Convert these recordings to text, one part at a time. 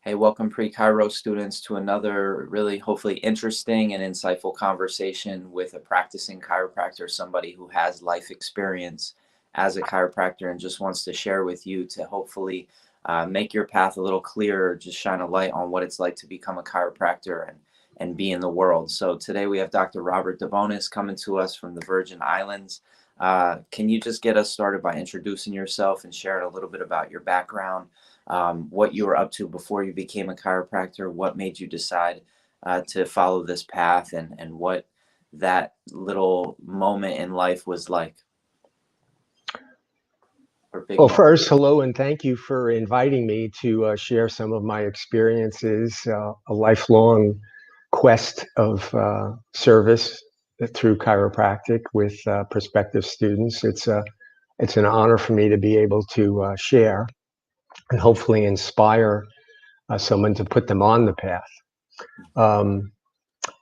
Hey, welcome pre-Chiro students to another really hopefully interesting and insightful conversation with a practicing chiropractor, somebody who has life experience as a chiropractor and just wants to share with you to hopefully make your path a little clearer, just shine a light on what it's like to become a chiropractor and be in the world. So today we have Dr. Robert Debonis coming to us from the Virgin Islands. Can you just get us started by introducing yourself and sharing a little bit about your background? What you were up to before you became a chiropractor, what made you decide to follow this path, and what that little moment in life was like, or big Well, moment. first, hello, and thank you for inviting me to share some of my experiences, a lifelong quest of service through chiropractic with prospective students. It's an honor for me to be able to share and hopefully inspire someone to put them on the path. Um,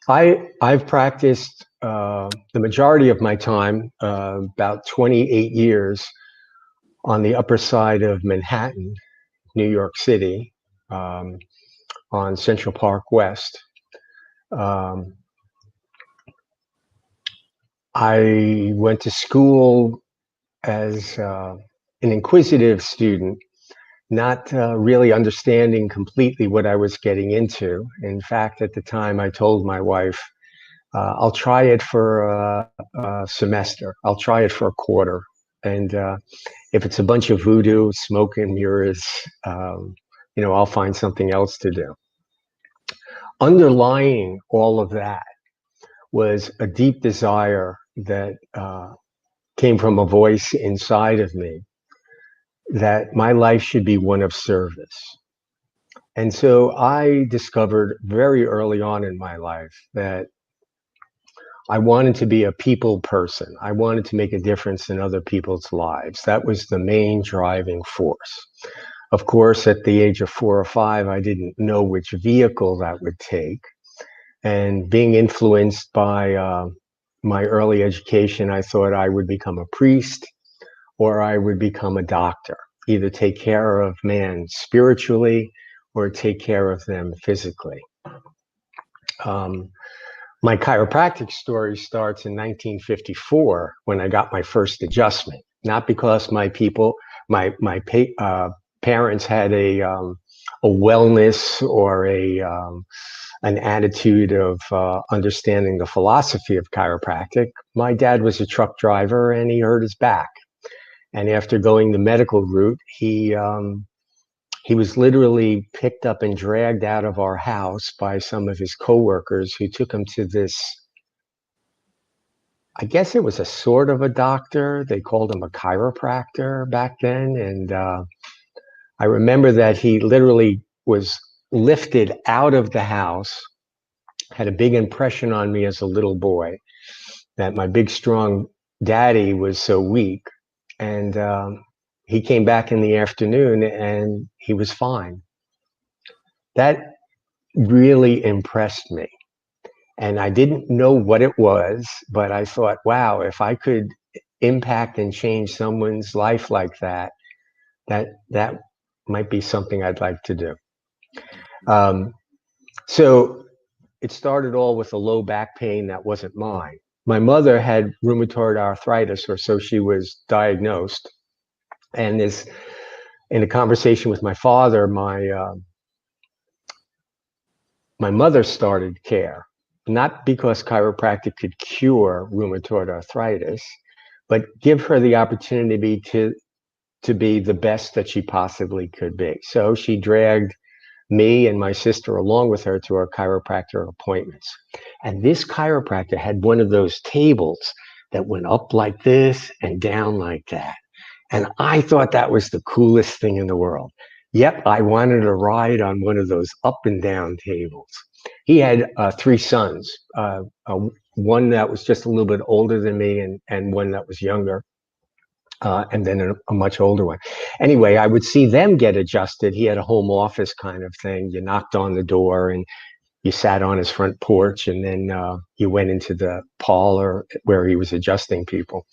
I've practiced the majority of my time, about 28 years, on the upper side of Manhattan, New York City, on Central Park West. I went to school as an inquisitive student, not really understanding completely what I was getting into. In fact, at the time, I told my wife, I'll try it for a semester. I'll try it for a quarter. And if it's a bunch of voodoo, smoke and mirrors, I'll find something else to do. Underlying all of that was a deep desire that came from a voice inside of me that my life should be one of service. And so I discovered very early on in my life that I wanted to be a people person. I wanted to make a difference in other people's lives. That was the main driving force. Of course, at the age of 4 or 5, I didn't know which vehicle that would take. And being influenced by my early education, I thought I would become a priest or I would become a doctor, either take care of man spiritually or take care of them physically. My chiropractic story starts in 1954 when I got my first adjustment, not because my parents had a wellness or an attitude of understanding the philosophy of chiropractic. My dad was a truck driver and he hurt his back. And after going the medical route, he was literally picked up and dragged out of our house by some of his coworkers who took him to this, I guess it was a sort of a doctor. They called him a chiropractor back then. And I remember that he literally was lifted out of the house, had a big impression on me as a little boy, that my big, strong daddy was so weak. And he came back in the afternoon and he was fine. That really impressed me. And I didn't know what it was, but I thought, wow, if I could impact and change someone's life like that, that might be something I'd like to do. So it started all with a low back pain that wasn't mine. My mother had rheumatoid arthritis, or so she was diagnosed. And in a conversation with my father, my mother started care, not because chiropractic could cure rheumatoid arthritis, but give her the opportunity to be the best that she possibly could be. So she dragged me and my sister along with her to our chiropractor appointments. And this chiropractor had one of those tables that went up like this and down like that. And I thought that was the coolest thing in the world. Yep, I wanted to ride on one of those up and down tables. He had 3 sons, one that was just a little bit older than me and one that was younger. And then a much older one. Anyway, I would see them get adjusted. He had a home office kind of thing. You knocked on the door and you sat on his front porch, and then you went into the parlor where he was adjusting people.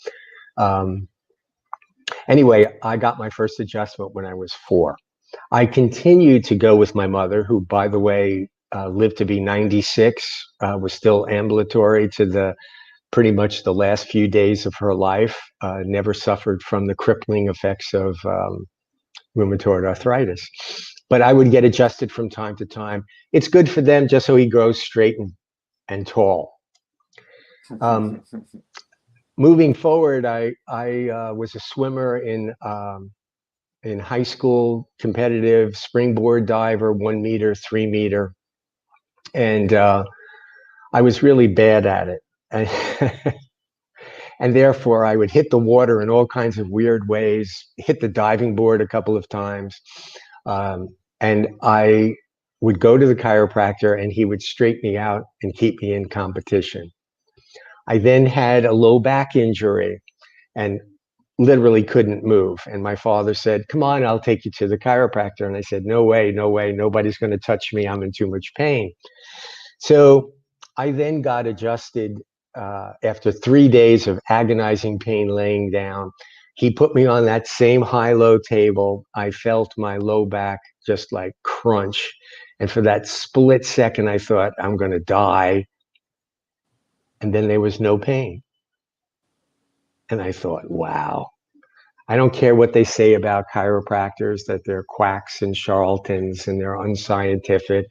Anyway, I got my first adjustment when I was 4. I continued to go with my mother, who, by the way, lived to be 96, was still ambulatory to the pretty much the last few days of her life, never suffered from the crippling effects of rheumatoid arthritis. But I would get adjusted from time to time. It's good for them just so he grows straight and tall. Moving forward, I was a swimmer in high school, competitive springboard diver, 1 meter, 3 meter, and I was really bad at it. And therefore, I would hit the water in all kinds of weird ways, hit the diving board a couple of times. And I would go to the chiropractor and he would straighten me out and keep me in competition. I then had a low back injury and literally couldn't move. And my father said, "Come on, I'll take you to the chiropractor." And I said, "No way, no way. Nobody's going to touch me. I'm in too much pain." So I then got adjusted after 3 days of agonizing pain laying down. He put me on that same high-low table. I felt my low back just like crunch. And for that split second, I thought, I'm going to die. And then there was no pain. And I thought, wow. I don't care what they say about chiropractors, that they're quacks and charlatans and they're unscientific.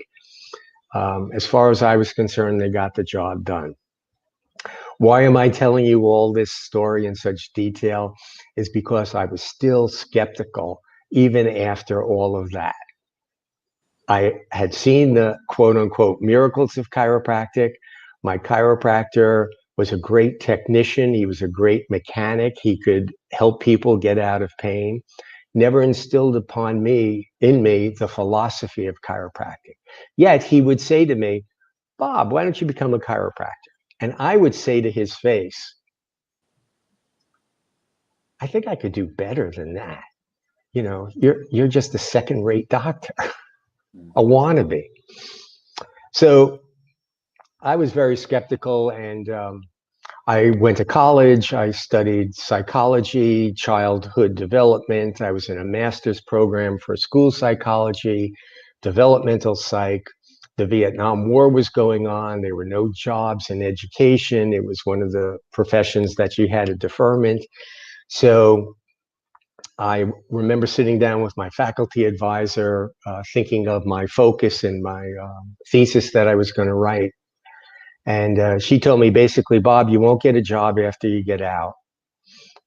As far as I was concerned, they got the job done. Why am I telling you all this story in such detail? Is because I was still skeptical even after all of that. I had seen the quote unquote miracles of chiropractic. My chiropractor was a great technician. He was a great mechanic. He could help people get out of pain. Never instilled upon me, in me, the philosophy of chiropractic. Yet he would say to me, "Bob, why don't you become a chiropractor?" And I would say to his face, "I think I could do better than that. You know, you're just a second-rate doctor, a wannabe." So I was very skeptical, and I went to college. I studied psychology, childhood development. I was in a master's program for school psychology, developmental psych. The Vietnam War was going on. There were no jobs in education. It was one of the professions that you had a deferment. So I remember sitting down with my faculty advisor, thinking of my focus and my thesis that I was going to write. And she told me basically, "Bob, you won't get a job after you get out.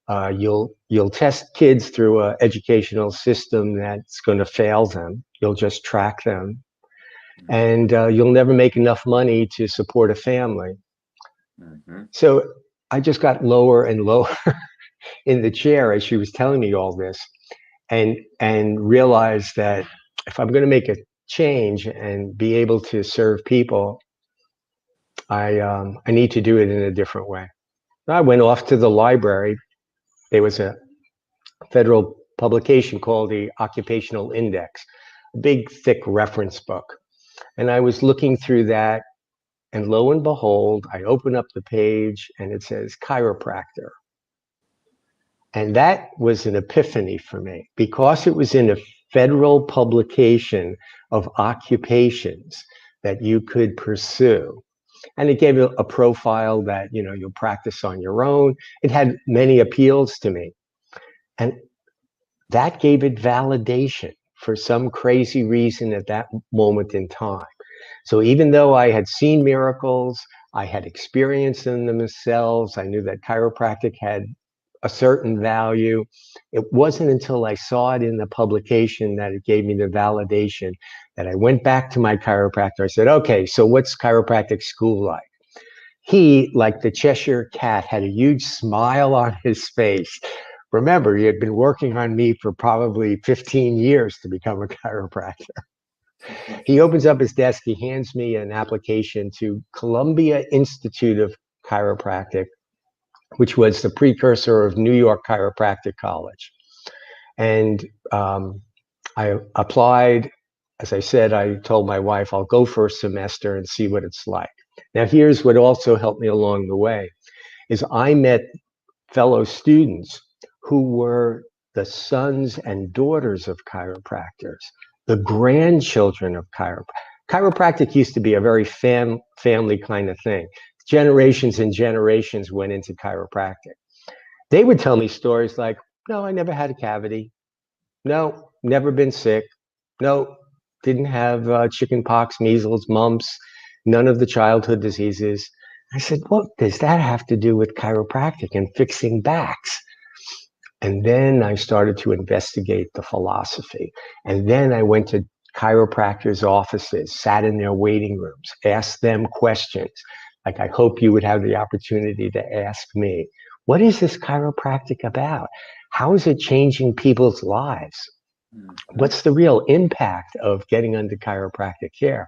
You'll test kids through an educational system that's going to fail them. You'll just track them, and you'll never make enough money to support a family." So I just got lower and lower in the chair as she was telling me all this, and realized that if I'm going to make a change and be able to serve people, I need to do it in a different way. I went off to the library. There was a federal publication called the Occupational Index, a big, thick reference book. And I was looking through that, and lo and behold, I open up the page and it says chiropractor. And that was an epiphany for me because it was in a federal publication of occupations that you could pursue. And it gave a profile that, you know, you'll practice on your own. It had many appeals to me. And that gave it validation for some crazy reason at that moment in time. So even though I had seen miracles, I had experienced them themselves, I knew that chiropractic had a certain value. It wasn't until I saw it in the publication that it gave me the validation that I went back to my chiropractor. I said, "Okay, so what's chiropractic school like?" He, like the Cheshire Cat, had a huge smile on his face. Remember, he had been working on me for probably 15 years to become a chiropractor. He opens up his desk, he hands me an application to Columbia Institute of Chiropractic, which was the precursor of New York Chiropractic College. And I applied. As I said, I told my wife, I'll go for a semester and see what it's like. Now, here's what also helped me along the way, is I met fellow students who were the sons and daughters of chiropractors, the grandchildren of chiropractic. Chiropractic used to be a very family kind of thing. Generations and generations went into chiropractic. They would tell me stories like, no, I never had a cavity. No, never been sick. No, didn't have chicken pox, measles, mumps, none of the childhood diseases. I said, what does that have to do with chiropractic and fixing backs? And then I started to investigate the philosophy. And then I went to chiropractors' offices, sat in their waiting rooms, asked them questions. Like, I hope you would have the opportunity to ask me, what is this chiropractic about? How is it changing people's lives? Mm-hmm. What's the real impact of getting under chiropractic care?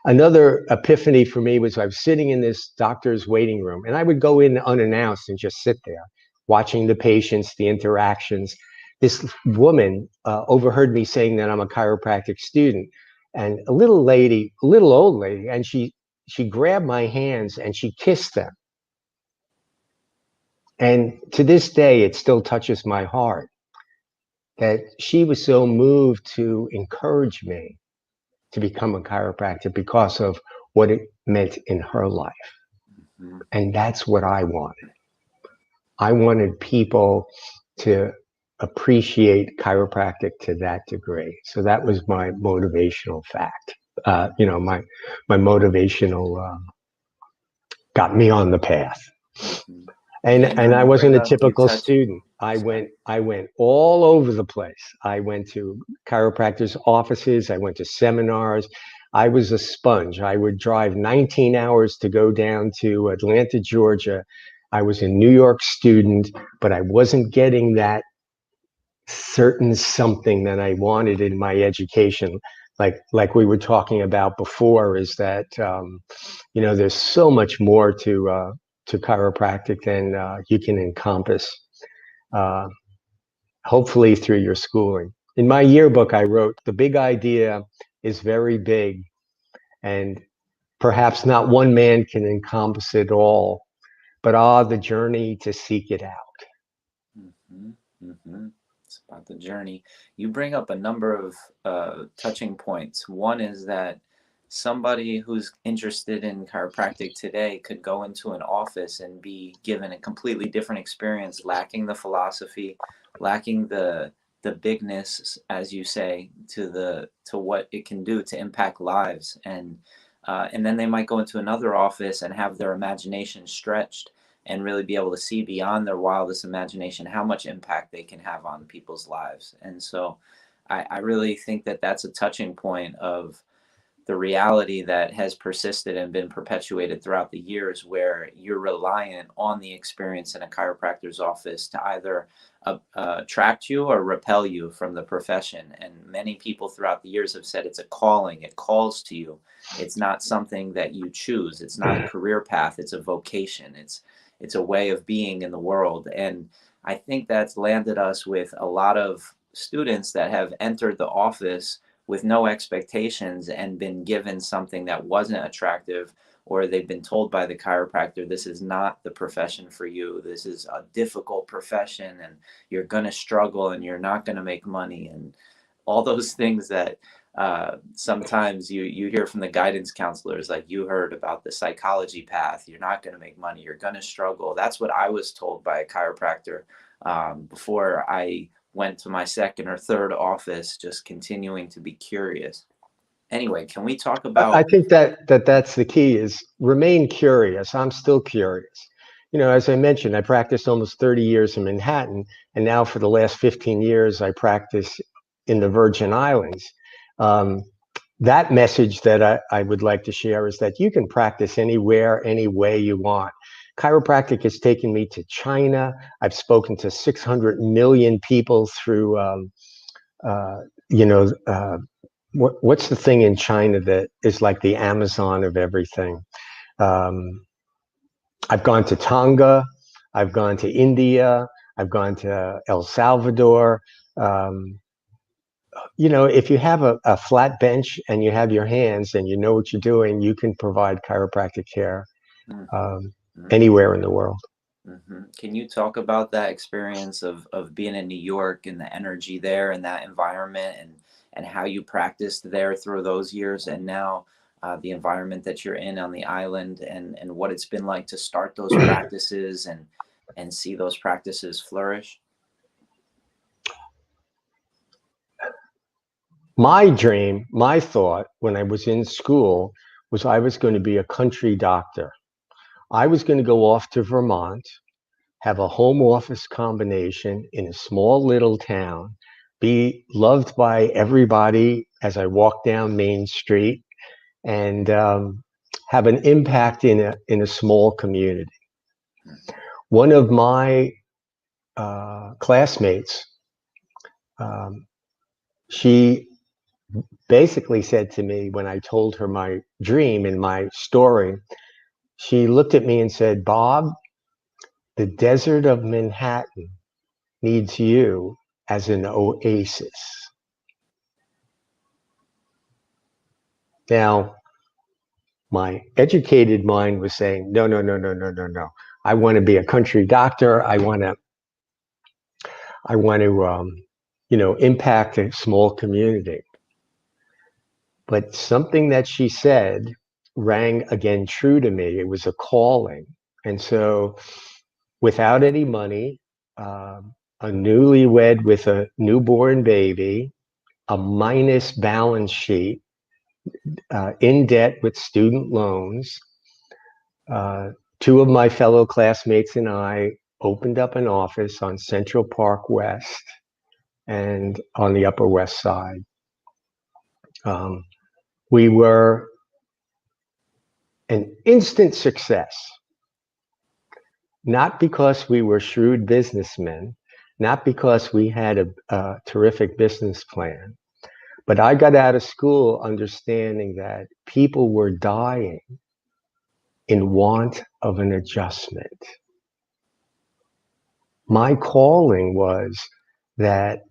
Another epiphany for me was I was sitting in this doctor's waiting room, and I would go in unannounced and just sit there watching the patients, the interactions. This woman overheard me saying that I'm a chiropractic student, and a little lady, a little old lady, and she grabbed my hands and she kissed them. And to this day, it still touches my heart that she was so moved to encourage me to become a chiropractor because of what it meant in her life. Mm-hmm. And that's what I wanted. I wanted people to appreciate chiropractic to that degree. So that was my motivational fact. My motivational got me on the path. Mm-hmm. Yeah, And no, I you bring wasn't a up, you typical touch. student. Sorry. I went all over the place. I went to chiropractors' offices. I went to seminars. I was a sponge. I would drive 19 hours to go down to Atlanta, Georgia. I was a New York student, but I wasn't getting that certain something that I wanted in my education. Like we were talking about before, is that there's so much more to chiropractic than you can encompass, uh, hopefully through your schooling. In my yearbook, I wrote, the big idea is very big, and perhaps not one man can encompass it all, but the journey to seek it out. Mm-hmm. Mm-hmm. It's about the journey. You bring up a number of touching points. One is that somebody who's interested in chiropractic today could go into an office and be given a completely different experience, lacking the philosophy, lacking the bigness, as you say, to what it can do to impact lives, and then they might go into another office and have their imagination stretched and really be able to see beyond their wildest imagination how much impact they can have on people's lives. And so I really think that that's a touching point of the reality that has persisted and been perpetuated throughout the years, where you're reliant on the experience in a chiropractor's office to either attract you or repel you from the profession. And many people throughout the years have said it's a calling, it calls to you. It's not something that you choose, it's not a career path, it's a vocation, it's a way of being in the world. And I think that's landed us with a lot of students that have entered the office with no expectations and been given something that wasn't attractive, or they've been told by the chiropractor, this is not the profession for you, this is a difficult profession and you're going to struggle and you're not going to make money, and all those things that sometimes you hear from the guidance counselors, like you heard about the psychology path, you're not going to make money, you're going to struggle. That's what I was told by a chiropractor before I went to my second or third office, just continuing to be curious. Anyway, can we talk I about? think that's the key, is remain curious. I'm still curious. As I mentioned, I practiced almost 30 years in Manhattan, and now for the last 15 years, I practice in the Virgin Islands. Um, that message that I would like to share is that you can practice anywhere, any way you want. Chiropractic has taken me to China. I've spoken to 600 million people through, uh, you know, uh, what's the thing in China that is like the Amazon of everything? Um, I've gone to Tonga, I've gone to India, I've gone to El Salvador. Um, if you have a flat bench and you have your hands and you know what you're doing, you can provide chiropractic care Mhm, um, mhm. anywhere in the world. Can you talk about that experience of being in New York and the energy there and that environment and how you practiced there through those years and now the environment that you're in on the island and what it's been like to start those practices and see those practices flourish? My dream, my thought when I was in school was I was going to be a country doctor. I was going to go off to Vermont, have a home office combination in a small little town, be loved by everybody as I walk down Main Street, and have an impact in a small community. One of my classmates, um, she basically said to me when I told her my dream and my story, she looked at me and said, "Bob, the desert of Manhattan needs you as an oasis." Now, my educated mind was saying, no, no, no, no, no, no, no. I want to be a country doctor. I want to impact a small community. But something that she said rang again true to me. It was a calling. And so, without any money, a newlywed with a newborn baby, a minus balance sheet, in debt with student loans, two of my fellow classmates and I opened up an office on Central Park West and on the Upper West Side. We were an instant success, not because we were shrewd businessmen, not because we had a terrific business plan, but I got out of school understanding that people were dying in want of an adjustment. My calling was that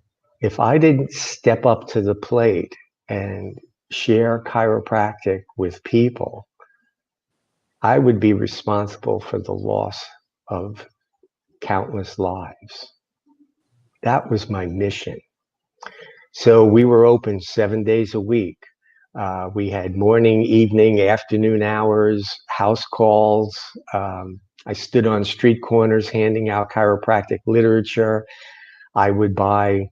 if I didn't step up to the plate and share chiropractic with people, I would be responsible for the loss of countless lives. That was my mission. So we were open 7 days a week. We had morning, evening, afternoon hours, house calls. I stood on street corners handing out chiropractic literature. I would buy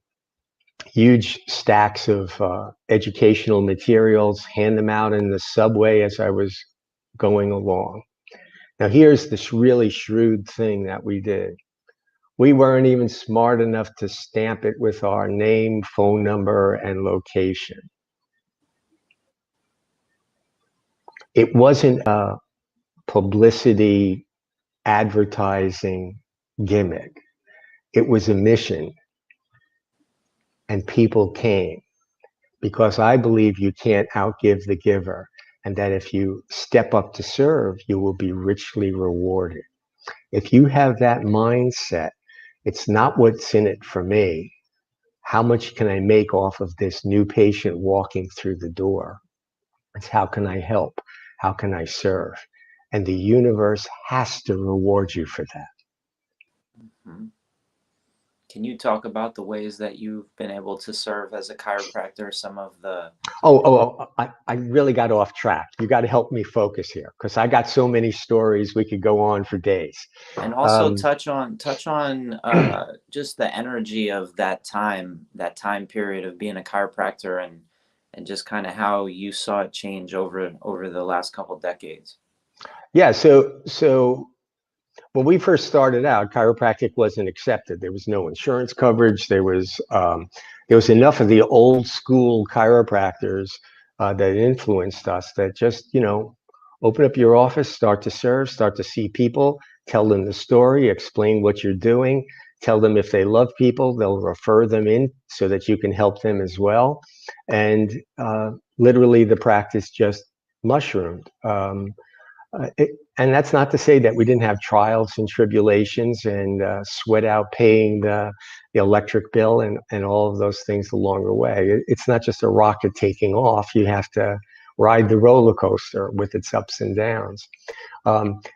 huge stacks of educational materials, hand them out in the subway as I was going along. Now, here's this really shrewd thing that we did. We weren't even smart enough to stamp it with our name, phone number, and location. It wasn't a publicity advertising gimmick. It was a mission, and people came because I believe you can't outgive the giver, and that if you step up to serve, you will be richly rewarded. If you have that mindset, it's not what's in it for me. How much can I make off of this new patient walking through the door? It's how can I help? How can I serve? And the universe has to reward you for that. Mhm. Can you talk about the ways that you've been able to serve as a chiropractor, some of the I really got off track. You got to help me focus here because I got so many stories we could go on for days. and also Um, touch on just the energy of that time period of being a chiropractor and just kind of how you saw it change over the last couple decades. yeah, so when we first started out, chiropractic wasn't accepted. There was no insurance coverage. There was enough of the old school chiropractors that influenced us that just open up your office, start to serve, start to see people, tell them the story, explain what you're doing, tell them if they love people, they'll refer them in so that you can help them as well, and literally the practice just mushroomed. And that's not to say that we didn't have trials and tribulations and sweat out paying the electric bill and all of those things along the way. It's not just a rocket taking off. You have to ride the roller coaster with its ups and downs.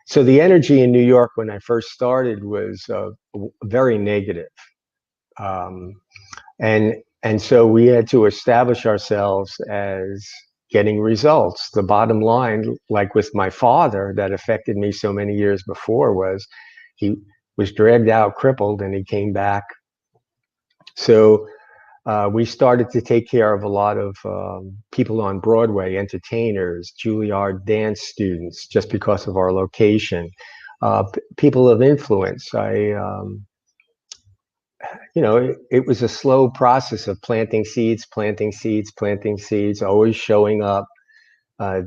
So the energy in New York when I first started was very negative. Um, and so we had to establish ourselves as getting results. The bottom line, like with my father, that affected me so many years before, was he was dragged out crippled and he came back. So we started to take care of a lot of people on Broadway, entertainers, Juilliard dance students, just because of our location. People of influence. It was a slow process of planting seeds, planting seeds, planting seeds, always showing up,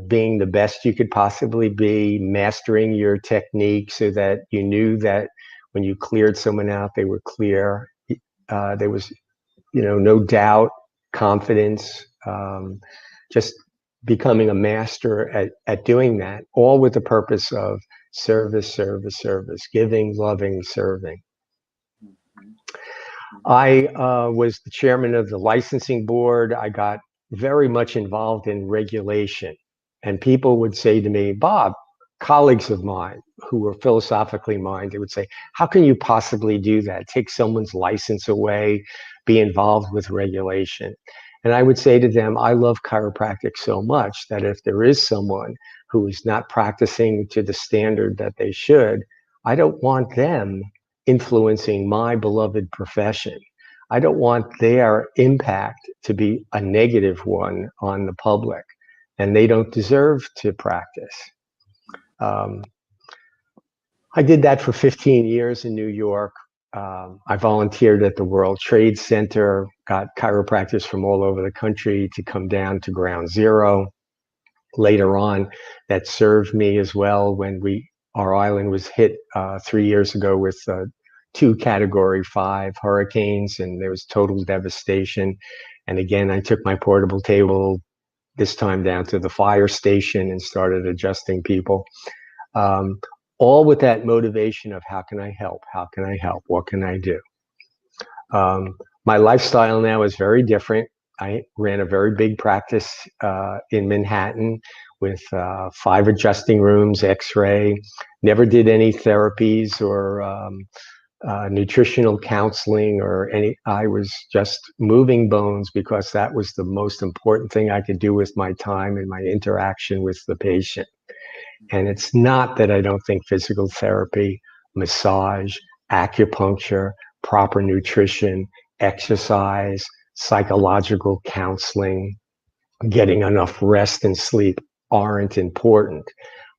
being the best you could possibly be, mastering your technique so that you knew that when you cleared someone out, they were clear. There was, no doubt, confidence, just becoming a master at doing that, all with the purpose of service, service, service, giving, loving, serving. I was the chairman of the licensing board. I got very much involved in regulation. And people would say to me, Bob, colleagues of mine who were philosophically minded would say, how can you possibly do that? Take someone's license away, be involved with regulation. And I would say to them, I love chiropractic so much that if there is someone who is not practicing to the standard that they should, I don't want them influencing my beloved profession. I don't want their impact to be a negative one on the public, and they don't deserve to practice. I did that for 15 years in New York. I volunteered at the World Trade Center, got chiropractors from all over the country to come down to Ground Zero. Later on, that served me as well when our island was hit 3 years ago with 2 Category 5 hurricanes, and there was total devastation. And again, I took my portable table, this time down to the fire station, and started adjusting people. All with that motivation of how can I help? How can I help? What can I do? My lifestyle now is very different. I ran a very big practice in Manhattan with 5 adjusting rooms, X-ray, never did any therapies or nutritional counseling or any. I was just moving bones because that was the most important thing I could do with my time and my interaction with the patient. And it's not that I don't think physical therapy, massage, acupuncture, proper nutrition, exercise, psychological counseling, getting enough rest and sleep aren't important.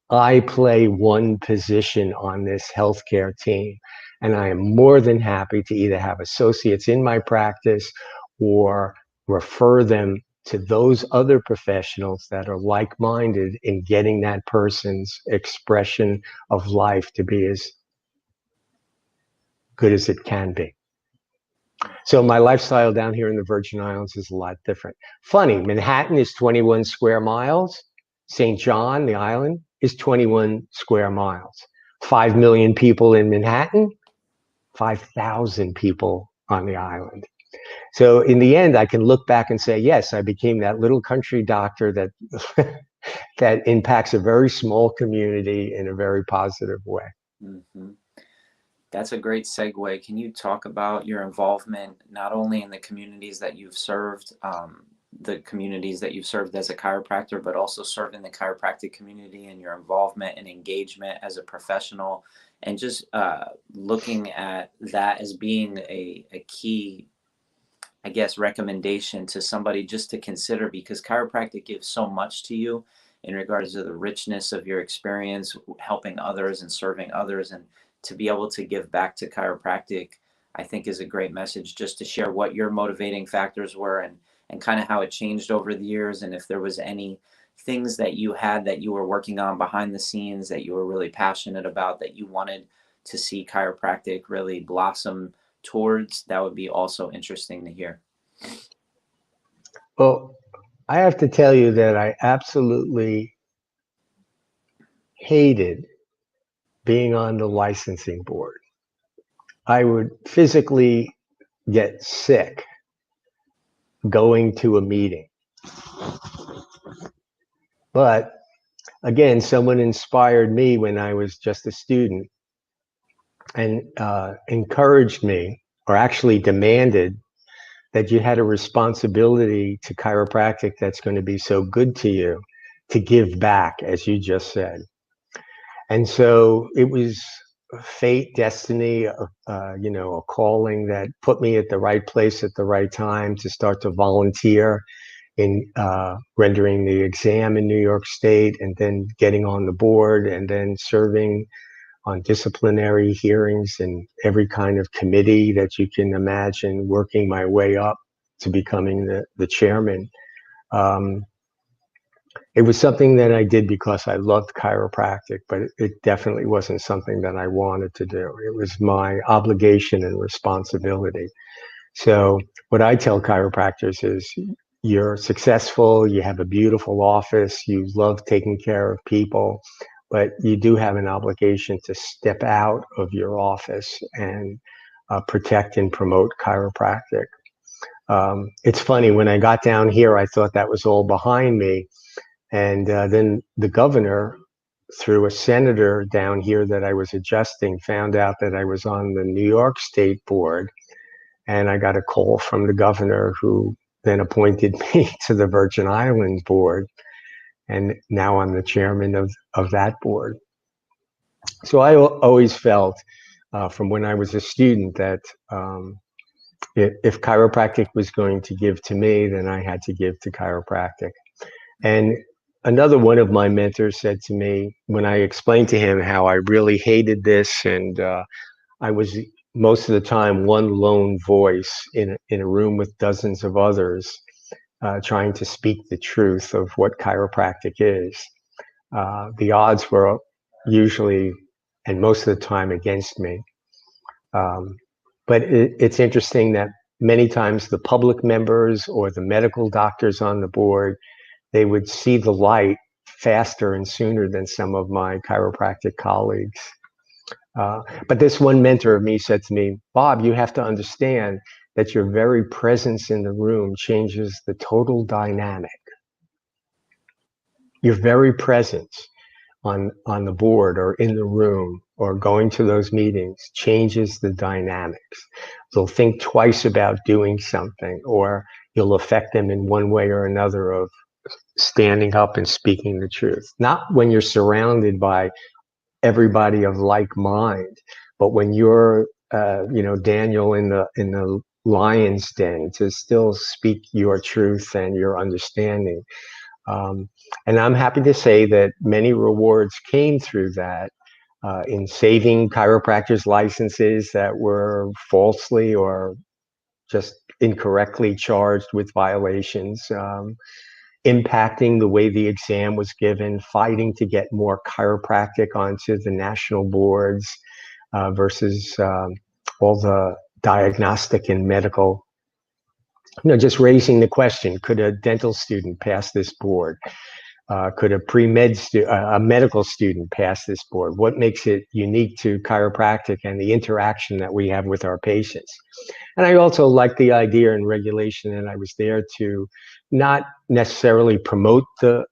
I play one position on this healthcare team, and I am more than happy to either have associates in my practice or refer them to those other professionals that are like-minded in getting that person's expression of life to be as good as it can be. So my lifestyle down here in the Virgin Islands is a lot different. Funny, Manhattan is 21 square miles. St. John, the island, is 21 square miles. 5 million people in Manhattan, 5,000 people on the island. So in the end, I can look back and say, yes, I became that little country doctor that that impacts a very small community in a very positive way. Mm-hmm. That's a great segue. Can you talk about your involvement not only in the communities that you've served, the communities that you've served as a chiropractor, but also served in the chiropractic community and your involvement and engagement as a professional, and just looking at that as being a key, I guess, recommendation to somebody just to consider, because chiropractic gives so much to you in regards to the richness of your experience helping others and serving others, and to be able to give back to chiropractic, I think is a great message, just to share what your motivating factors were, and kind of how it changed over the years, and if there was any things that you had that you were working on behind the scenes that you were really passionate about that you wanted to see chiropractic really blossom towards. That would be also interesting to hear. Well, I have to tell you that I absolutely hated being on the licensing board. I would physically get sick going to a meeting. But again, someone inspired me when I was just a student and encouraged me, or actually demanded, that you had a responsibility to chiropractic that's going to be so good to you to give back, as you just said. And so it was fate, destiny, a calling that put me at the right place at the right time to start to volunteer in rendering the exam in New York State, and then getting on the board, and then serving on disciplinary hearings and every kind of committee that you can imagine, working my way up to becoming the chairman. Um, it was something that I did because I loved chiropractic, but it definitely wasn't something that I wanted to do. It was my obligation and responsibility. So what I tell chiropractors is, you're successful, you have a beautiful office, you love taking care of people, but you do have an obligation to step out of your office and protect and promote chiropractic. It's funny, when I got down here, I thought that was all behind me. And then the governor, through a senator down here that I was adjusting, found out that I was on the New York State board. And I got a call from the governor, who then appointed me to the Virgin Islands board. And now I'm the chairman of that board. So I always felt from when I was a student that if chiropractic was going to give to me, then I had to give to chiropractic. And another one of my mentors said to me, when I explained to him how I really hated this, and I was most of the time one lone voice in a room with dozens of others, trying to speak the truth of what chiropractic is. The odds were usually, and most of the time, against me. Um, but it's interesting that many times the public members or the medical doctors on the board, they would see the light faster and sooner than some of my chiropractic colleagues. But this one mentor of me said to me, Bob, you have to understand that your very presence in the room changes the total dynamic. Your very presence on the board or in the room or going to those meetings changes the dynamics. They'll think twice about doing something, or you'll affect them in one way or another of standing up and speaking the truth. Not when you're surrounded by everybody of like mind, but when you're, Daniel in the lion's den, to still speak your truth and your understanding. Um, and I'm happy to say that many rewards came through that, in saving chiropractors' licenses that were falsely or just incorrectly charged with violations, impacting the way the exam was given, fighting to get more chiropractic onto the national boards, versus all the diagnostic and medical. Just raising the question: could a dental student pass this board? Could a medical student pass this board? What makes it unique to chiropractic and the interaction that we have with our patients? And I also like the idea and regulation, and I was there to not necessarily promote the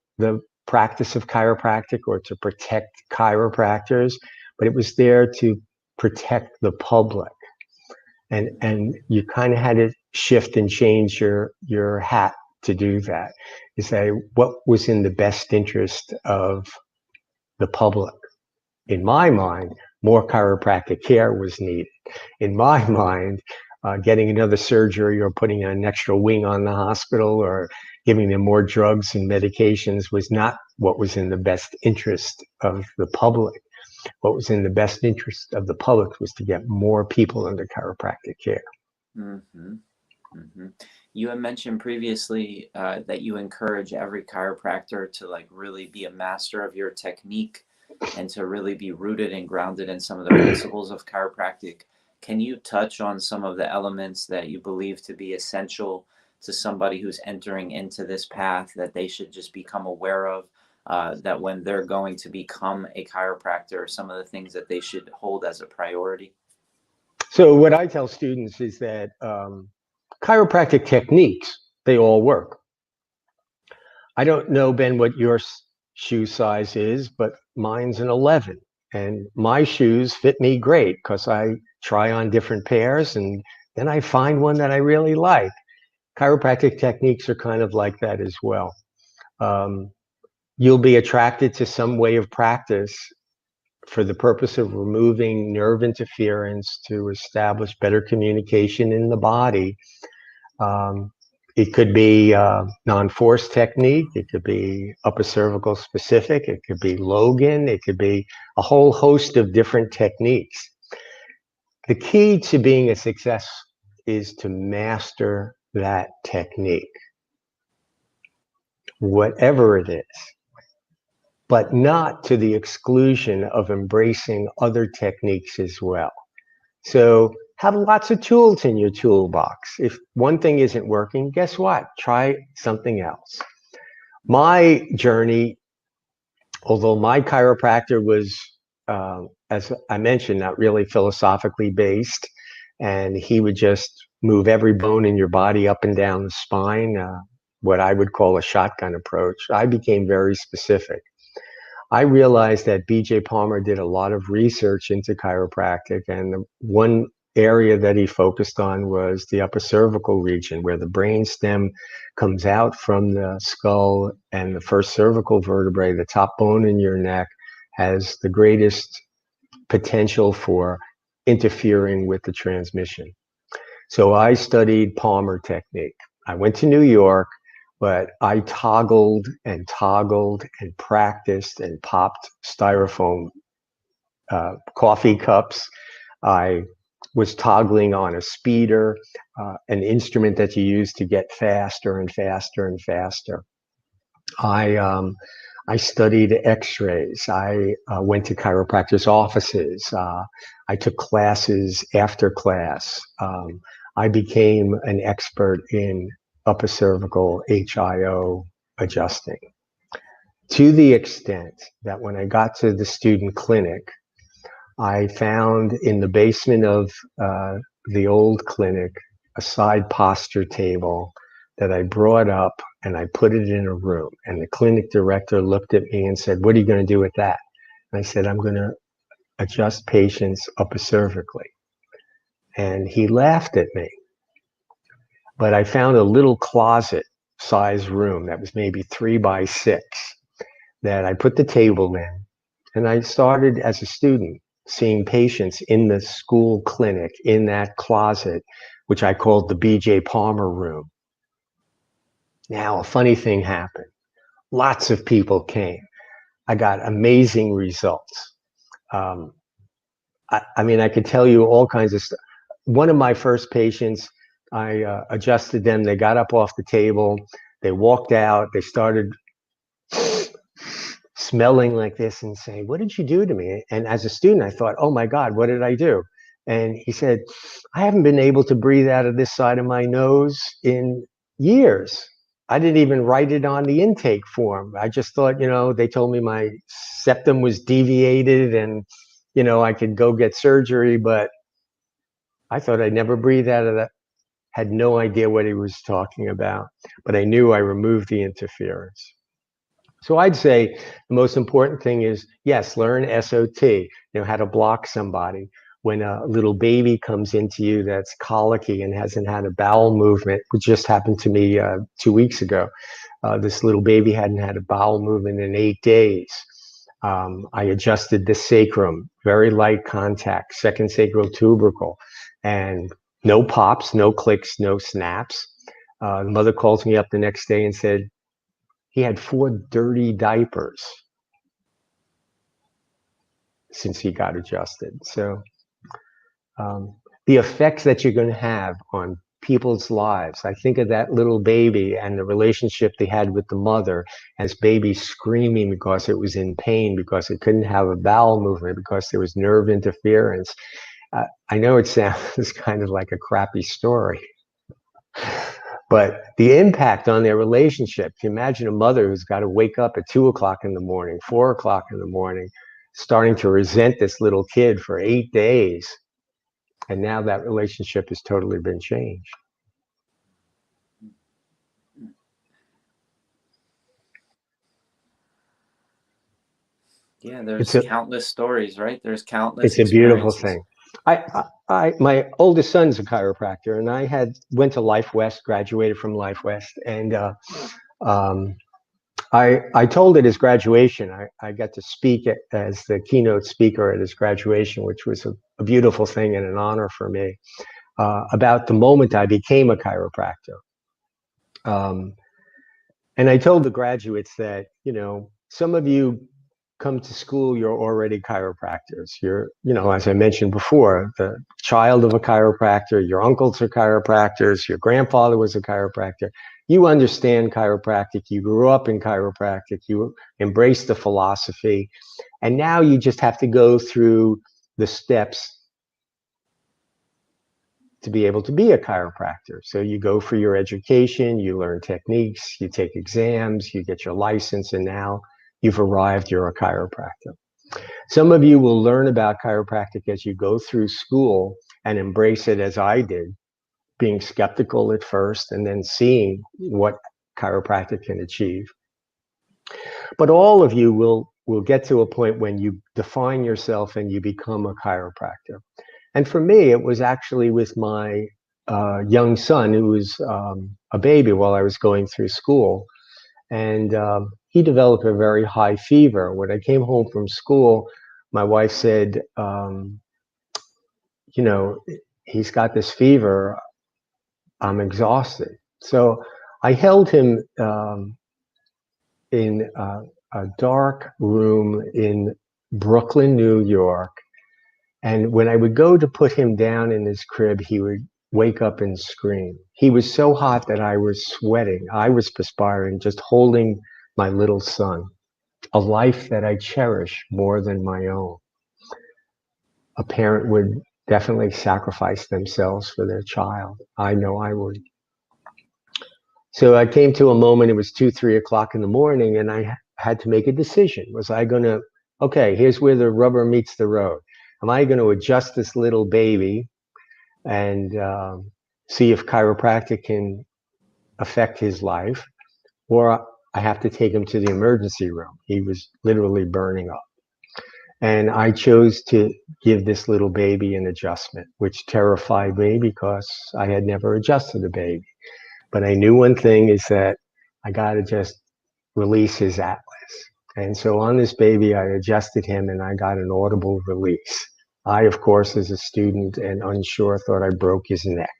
practice of chiropractic or to protect chiropractors, but it was there to protect the public. And you kind of had to shift and change your hat to do that. You say, what was in the best interest of the public? In my mind, more chiropractic care was needed. In my mind, getting another surgery or putting an extra wing on the hospital or giving them more drugs and medications was not what was in the best interest of the public. What was in the best interest of the public was to get more people under chiropractic care. Mm-hmm. Mm-hmm. You had mentioned previously that you encourage every chiropractor to like really be a master of your technique and to really be rooted and grounded in some of the principles of chiropractic. Can you touch on some of the elements that you believe to be essential to somebody who's entering into this path that they should just become aware of, that when they're going to become a chiropractor, some of the things that they should hold as a priority? So what I tell students is that chiropractic techniques, they all work. I don't know, Ben, what your shoe size is, but mine's an 11. And my shoes fit me great because I try on different pairs and then I find one that I really like. Chiropractic techniques are kind of like that as well. Um, you'll be attracted to some way of practice for the purpose of removing nerve interference to establish better communication in the body. Um, it could be non-force technique. It could be upper cervical specific. It could be Logan. It could be a whole host of different techniques. The key to being a success is to master that technique, whatever it is, but not to the exclusion of embracing other techniques as well. So have lots of tools in your toolbox. If one thing isn't working, guess what? Try something else. My journey, although my chiropractor was, as I mentioned, not really philosophically based, and he would just move every bone in your body up and down the spine, what I would call a shotgun approach, I became very specific. I realized that BJ Palmer did a lot of research into chiropractic, and the one area that he focused on was the upper cervical region, where the brain stem comes out from the skull, and the first cervical vertebrae, the top bone in your neck, has the greatest potential for interfering with the transmission. So I studied Palmer technique. I went to New York, but I toggled and practiced and popped styrofoam coffee cups. I was toggling on a speeder, an instrument that you use to get faster and faster and faster. I studied x-rays. I went to chiropractors' offices. I took classes after class. I became an expert in upper cervical HIO adjusting, to the extent that when I got to the student clinic, I found in the basement of the old clinic a side posture table that I brought up and I put it in a room. And the clinic director looked at me and said, "What are you going to do with that?" And I said, "I'm going to adjust patients upper cervically." And he laughed at me. But I found a little closet size room that was maybe 3x6 that I put the table in. And I started as a student seeing patients in the school clinic in that closet, which I called the BJ Palmer room. Now, a funny thing happened. Lots of people came. I got amazing results. I mean, I could tell you all kinds of stuff. One of my first patients, I adjusted them. They got up off the table. They walked out. They started smelling like this and saying, "What did you do to me?" And as a student, I thought, "Oh my God, what did I do?" And he said, "I haven't been able to breathe out of this side of my nose in years. I didn't even write it on the intake form. I just thought, they told me my septum was deviated and, I could go get surgery, but I thought I'd never breathe out of that." Had no idea what he was talking about, but I knew I removed the interference. So I'd say the most important thing is, yes, learn SOT, how to block somebody. When a little baby comes into you that's colicky and hasn't had a bowel movement, which just happened to me 2 weeks ago. This little baby hadn't had a bowel movement in 8 days. I adjusted the sacrum, very light contact, second sacral tubercle, and no pops, no clicks, no snaps. The mother calls me up the next day and said, he had 4 dirty diapers since he got adjusted. So the effects that you're going to have on people's lives. I think of that little baby and the relationship they had with the mother, as baby screaming because it was in pain, because it couldn't have a bowel movement, because there was nerve interference. I know it sounds kind of like a crappy story, but the impact on their relationship. You imagine a mother who's got to wake up at 2 o'clock in the morning, 4 o'clock in the morning, starting to resent this little kid for 8 days. And now that relationship has totally been changed. Yeah, It's there's a countless stories, right? There's countless it's a beautiful experiences. thing. My oldest son's a chiropractor, and I had went to Life West, graduated from Life West, and um, I told at his graduation, I got to speak as the keynote speaker at his graduation, which was a beautiful thing and an honor for me, about the moment I became a chiropractor. Um, and I told the graduates that, some of you come to school, you're already chiropractors. You're, as I mentioned before, the child of a chiropractor, your uncles are chiropractors, your grandfather was a chiropractor. You understand chiropractic, you grew up in chiropractic, you embrace the philosophy, and now you just have to go through the steps to be able to be a chiropractor. So you go for your education, you learn techniques, you take exams, you get your license, and now you've arrived, you're a chiropractor. Some of you will learn about chiropractic as you go through school and embrace it as I did, being skeptical at first and then seeing what chiropractic can achieve. But all of you will get to a point when you define yourself and you become a chiropractor. And for me, it was actually with my young son, who was a baby while I was going through school. And he developed a very high fever. When I came home from school, my wife said, you know, he's got this fever. I'm exhausted. So I held him in a dark room in Brooklyn, New York. And when I would go to put him down in his crib, he would wake up and scream. He was so hot that I was sweating. I was perspiring just holding my little son, a life that I cherish more than my own. A parent would definitely sacrifice themselves for their child. I know I would. So I came to a moment, it was 2, 3 o'clock in the morning, and I had to make a decision. Was I going to, okay, here's where the rubber meets the road. Am I going to adjust this little baby and see if chiropractic can affect his life, or I have to take him to the emergency room? He was literally burning up. And I chose to give this little baby an adjustment, which terrified me because I had never adjusted a baby. But I knew one thing is that I got to just release his atlas. And so on this baby, I adjusted him and I got an audible release. I, of course, as a student and unsure, thought I broke his neck.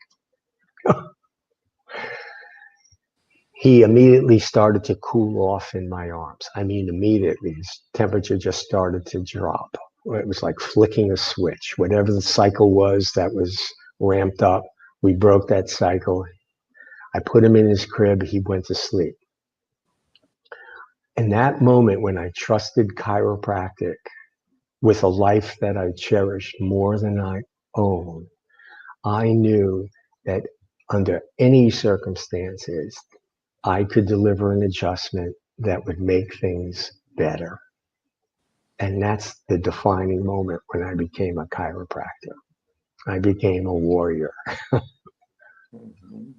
He immediately started to cool off in my arms. I mean, immediately, his temperature just started to drop. It was like flicking a switch. Whatever the cycle was that was ramped up, we broke that cycle. I put him in his crib. He went to sleep. In that moment, when I trusted chiropractic with a life that I cherished more than I own, I knew that under any circumstances, I could deliver an adjustment that would make things better. And that's the defining moment when I became a chiropractor. I became a warrior. Mhm.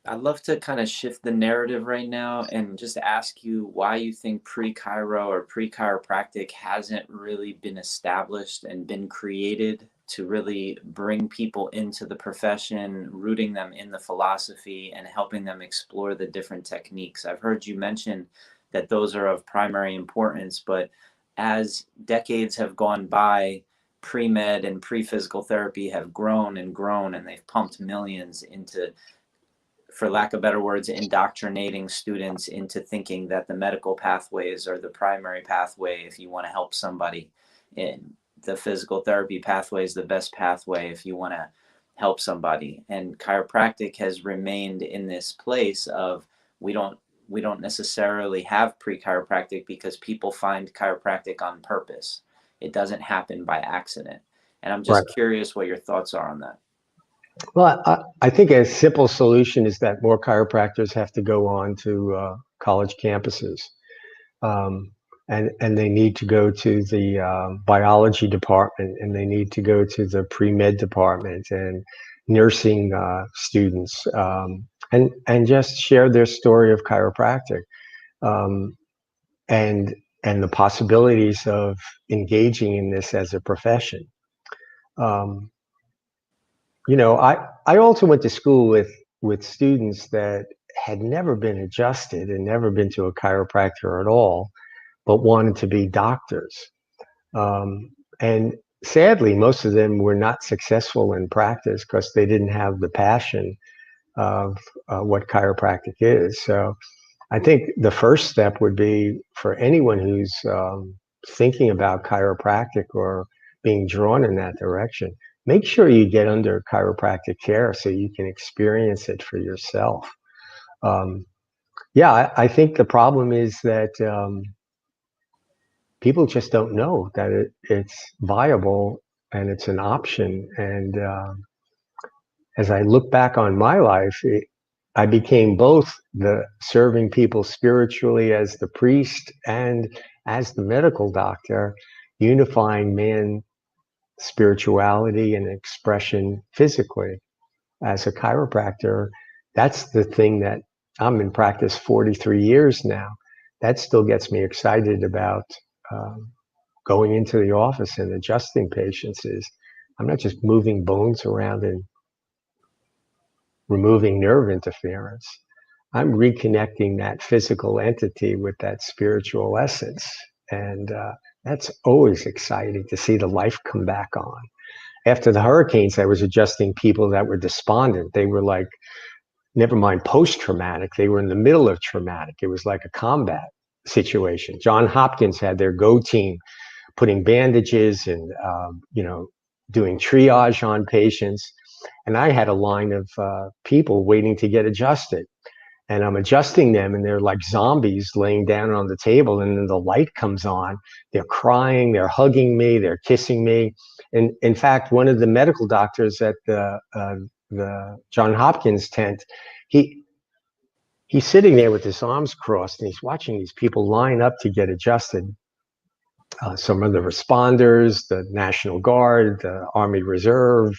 I'd love to kind of shift the narrative right now and just ask you why you think pre-chiro or pre-chiropractic hasn't really been established and been created to really bring people into the profession, rooting them in the philosophy and helping them explore the different techniques. I've heard you mention that those are of primary importance, but as decades have gone by, pre-med and pre-physical therapy have grown and grown, and they've pumped millions into, for lack of better words, indoctrinating students into thinking that the medical pathways are the primary pathway if you want to help somebody. And the physical therapy pathway is the best pathway if you want to help somebody. And chiropractic has remained in this place of we don't we don't necessarily have pre-chiropractic because people find chiropractic on purpose. It doesn't happen by accident. And I'm Right. just curious what your thoughts are on that. Well, I think a simple solution is that more chiropractors have to go on to college campuses. Um, and they need to go to the biology department, and they need to go to the pre-med department and nursing students, and just share their story of chiropractic. Um, and and the possibilities of engaging in this as a profession. Um, I also went to school with students that had never been adjusted and never been to a chiropractor at all, but wanted to be doctors. And sadly, most of them were not successful in practice because they didn't have the passion of what chiropractic is. So I think the first step would be for anyone who's thinking about chiropractic or being drawn in that direction, make sure you get under chiropractic care so you can experience it for yourself. Um, yeah, I think the problem is that people just don't know that it's viable and it's an option. And as I look back on my life, I became both the serving people spiritually as the priest and as the medical doctor, unifying man spirituality and expression physically. As a chiropractor, that's the thing that I'm in practice 43 years now. That still gets me excited about um, going into the office and adjusting patients. Is I'm not just moving bones around and removing nerve interference. I'm reconnecting that physical entity with that spiritual essence. And that's always exciting to see the life come back on. After the hurricanes, I was adjusting people that were despondent. They were like, never mind post-traumatic, they were in the middle of traumatic. It was like a combat situation. John Hopkins had their go team putting bandages and, doing triage on patients. And I had a line of people waiting to get adjusted. And I'm adjusting them, and they're like zombies laying down on the table. And then the light comes on. They're crying, they're hugging me, they're kissing me. And in fact, one of the medical doctors at the John Hopkins tent, he's sitting there with his arms crossed, and he's watching these people line up to get adjusted. Some of the responders, the National Guard, the Army Reserve,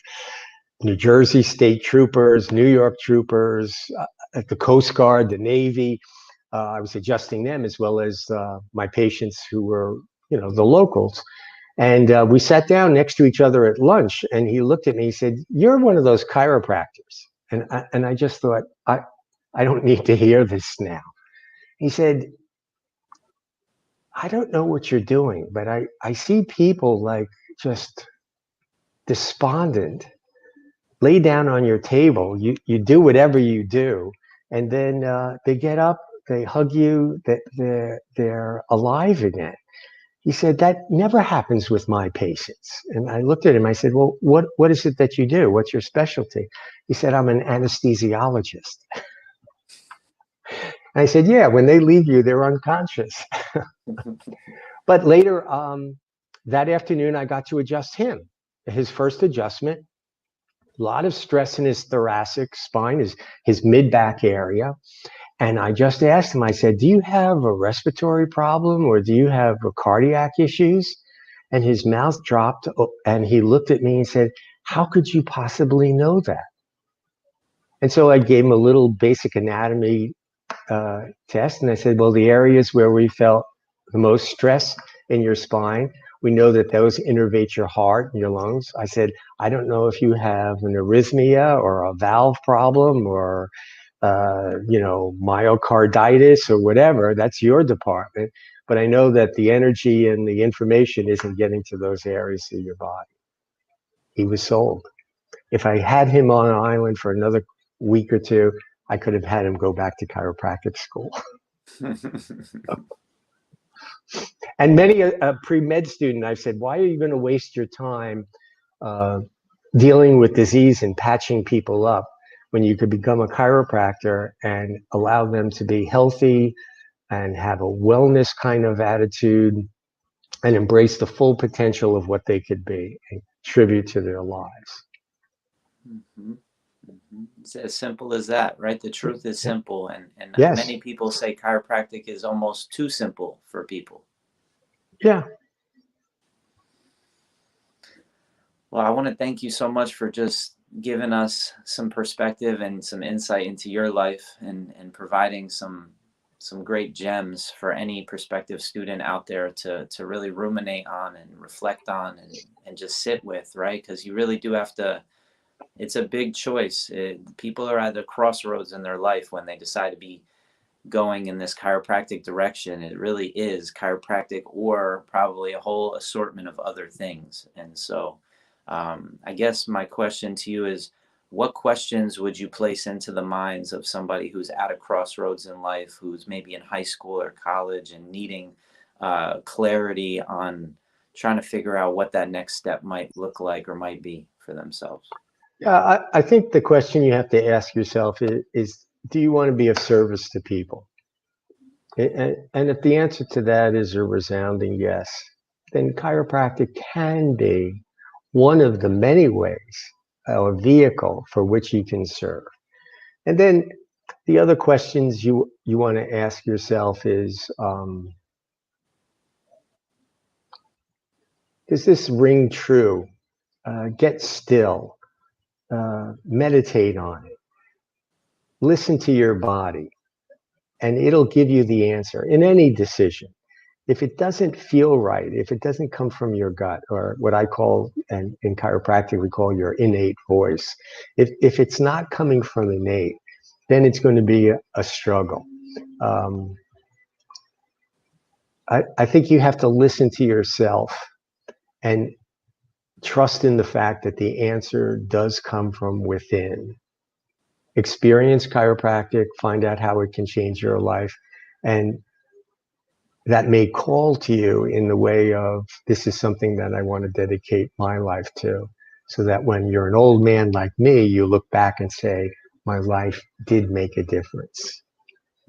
New Jersey State Troopers, New York Troopers, the Coast Guard, the Navy. I was adjusting them as well as my patients who were, the locals. And we sat down next to each other at lunch, and he looked at me. He said, "You're one of those chiropractors." And I just thought, I don't need to hear this now. He said, "I don't know what you're doing, but I see people like just despondent, lay down on your table, you do whatever you do, and then they get up, they hug you, that they're alive again." He said, "That never happens with my patients." And I looked at him, I said, "Well, what is it that you do? What's your specialty?" He said, "I'm an anesthesiologist." And I said, "Yeah, when they leave you, they're unconscious." But later that afternoon, I got to adjust him. His first adjustment, a lot of stress in his thoracic spine, his mid-back area. And I just asked him, I said, "Do you have a respiratory problem or do you have cardiac issues?" And his mouth dropped and he looked at me and said, "How could you possibly know that?" And so I gave him a little basic anatomy test. And I said, "Well, the areas where we felt the most stress in your spine, we know that those innervate your heart and your lungs." I said, "I don't know if you have an arrhythmia or a valve problem or myocarditis or whatever. That's your department. But I know that the energy and the information isn't getting to those areas of your body." He was sold. If I had him on an island for another week or two, I could have had him go back to chiropractic school. And many a pre-med student, I've said, "Why are you going to waste your time uh, dealing with disease and patching people up when you could become a chiropractor and allow them to be healthy and have a wellness kind of attitude and embrace the full potential of what they could be and contribute to their lives?" Mm-hmm. Mm-hmm. It's as simple as that, right? The truth is simple, and Yes. many people say chiropractic is almost too simple for people. Yeah. Well, I want to thank you so much for just giving us some perspective and some insight into your life and providing some some great gems for any prospective student out there to really ruminate on and reflect on and just sit with, right? Because you really do have to. It's a big choice. People are at a crossroads in their life when they decide to be going in this chiropractic direction. It really is chiropractic or probably a whole assortment of other things. And so, I guess my question to you is, what questions would you place into the minds of somebody who's at a crossroads in life, who's maybe in high school or college and needing clarity on trying to figure out what that next step might look like or might be for themselves? Yeah, I think the question you have to ask yourself is do you want to be of service to people? And if the answer to that is a resounding yes, then chiropractic can be one of the many ways, a vehicle for which you can serve. And then the other questions you want to ask yourself is, does this ring true? Get still, meditate on it, listen to your body, and it'll give you the answer in any decision. If it doesn't feel right, if it doesn't come from your gut, or what I call, and in chiropractic we call your innate voice, if it's not coming from innate, then it's going to be a struggle. Um, I think you have to listen to yourself and trust in the fact that the answer does come from within. Experience chiropractic, find out how it can change your life, and that may call to you in the way of, this is something that I want to dedicate my life to, so that when you're an old man like me, you look back and say, my life did make a difference.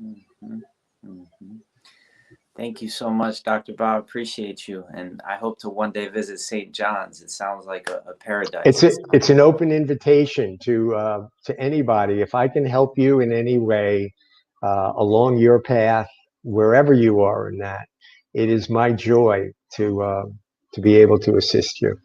Mm-hmm. Mm-hmm. Thank you so much, Dr. Bob. Appreciate you. And I hope to one day visit St. John's. It sounds like a paradise. It's an open invitation to anybody. If I can help you in any way along your path, wherever you are in that, it is my joy to be able to assist you.